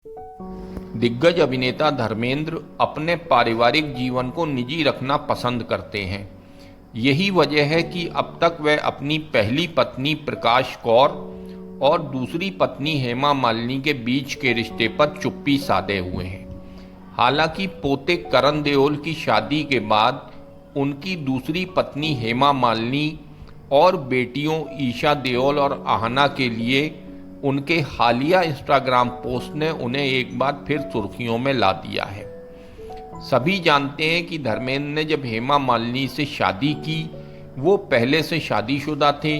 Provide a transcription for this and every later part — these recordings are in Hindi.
दिग्गज अभिनेता धर्मेंद्र अपने पारिवारिक जीवन को निजी रखना पसंद करते हैं। यही वजह है कि अब तक वह अपनी पहली पत्नी प्रकाश कौर और दूसरी पत्नी हेमा मालिनी के बीच के रिश्ते पर चुप्पी साधे हुए हैं। हालांकि पोते करण देओल की शादी के बाद उनकी दूसरी पत्नी हेमा मालिनी और बेटियों ईशा देओल और आहना के लिए उनके हालिया इंस्टाग्राम पोस्ट ने उन्हें एक बार फिर सुर्खियों में ला दिया है। सभी जानते हैं कि धर्मेंद्र ने जब हेमा मालिनी से शादी की वो पहले से शादीशुदा थे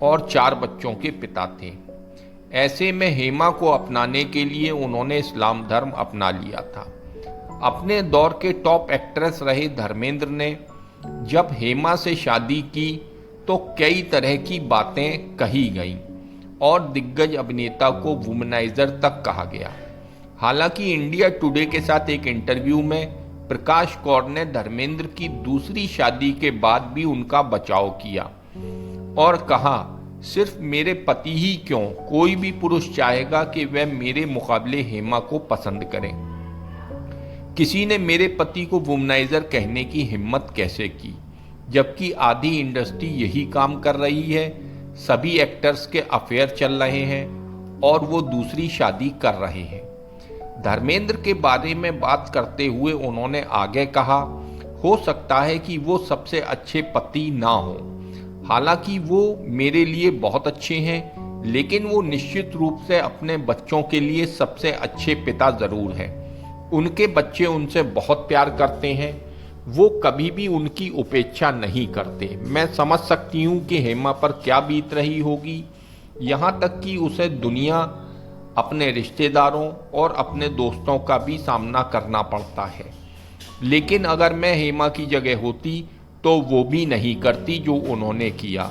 और 4 बच्चों के पिता थे। ऐसे में हेमा को अपनाने के लिए उन्होंने इस्लाम धर्म अपना लिया था। अपने दौर के टॉप एक्ट्रेस रहे धर्मेंद्र ने जब हेमा से शादी की तो कई तरह की बातें कही गईं और दिग्गज अभिनेता को वुमनाइजर तक कहा गया। हालांकि इंडिया टुडे के साथ एक इंटरव्यू में प्रकाश कौर ने धर्मेंद्र की दूसरी शादी के बाद भी उनका बचाव किया और कहा, सिर्फ मेरे पति ही क्यों, कोई भी पुरुष चाहेगा कि वह मेरे मुकाबले हेमा को पसंद करें। किसी ने मेरे पति को वुमनाइजर कहने की हिम्मत कैसे की, जबकि आधी इंडस्ट्री यही काम कर रही है। सभी एक्टर्स के अफेयर चल रहे हैं और वो दूसरी शादी कर रहे हैं। धर्मेंद्र के बारे में बात करते हुए उन्होंने आगे कहा, हो सकता है कि वो सबसे अच्छे पति ना हो, हालांकि वो मेरे लिए बहुत अच्छे हैं, लेकिन वो निश्चित रूप से अपने बच्चों के लिए सबसे अच्छे पिता जरूर हैं। उनके बच्चे उनसे बहुत प्यार करते हैं, वो कभी भी उनकी उपेक्षा नहीं करते। मैं समझ सकती हूँ कि हेमा पर क्या बीत रही होगी, यहाँ तक कि उसे दुनिया, अपने रिश्तेदारों और अपने दोस्तों का भी सामना करना पड़ता है। लेकिन अगर मैं हेमा की जगह होती तो वो भी नहीं करती जो उन्होंने किया,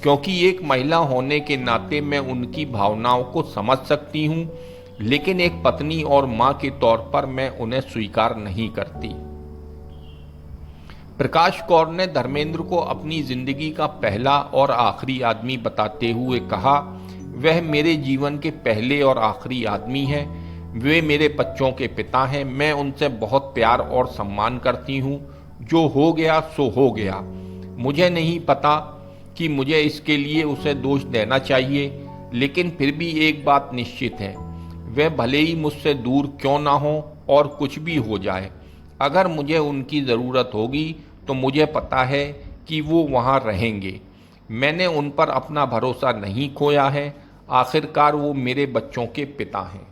क्योंकि एक महिला होने के नाते मैं उनकी भावनाओं को समझ सकती हूँ, लेकिन एक पत्नी और माँ के तौर पर मैं उन्हें स्वीकार नहीं करती। प्रकाश कौर ने धर्मेंद्र को अपनी जिंदगी का पहला और आखिरी आदमी बताते हुए कहा, वह मेरे जीवन के पहले और आखिरी आदमी हैं। वे मेरे बच्चों के पिता हैं। मैं उनसे बहुत प्यार और सम्मान करती हूँ। जो हो गया सो हो गया। मुझे नहीं पता कि मुझे इसके लिए उसे दोष देना चाहिए, लेकिन फिर भी एक बात निश्चित है, वे भले ही मुझसे दूर क्यों ना हो और कुछ भी हो जाए, अगर मुझे उनकी ज़रूरत होगी तो मुझे पता है कि वो वहाँ रहेंगे। मैंने उन पर अपना भरोसा नहीं खोया है। आखिरकार वो मेरे बच्चों के पिता हैं।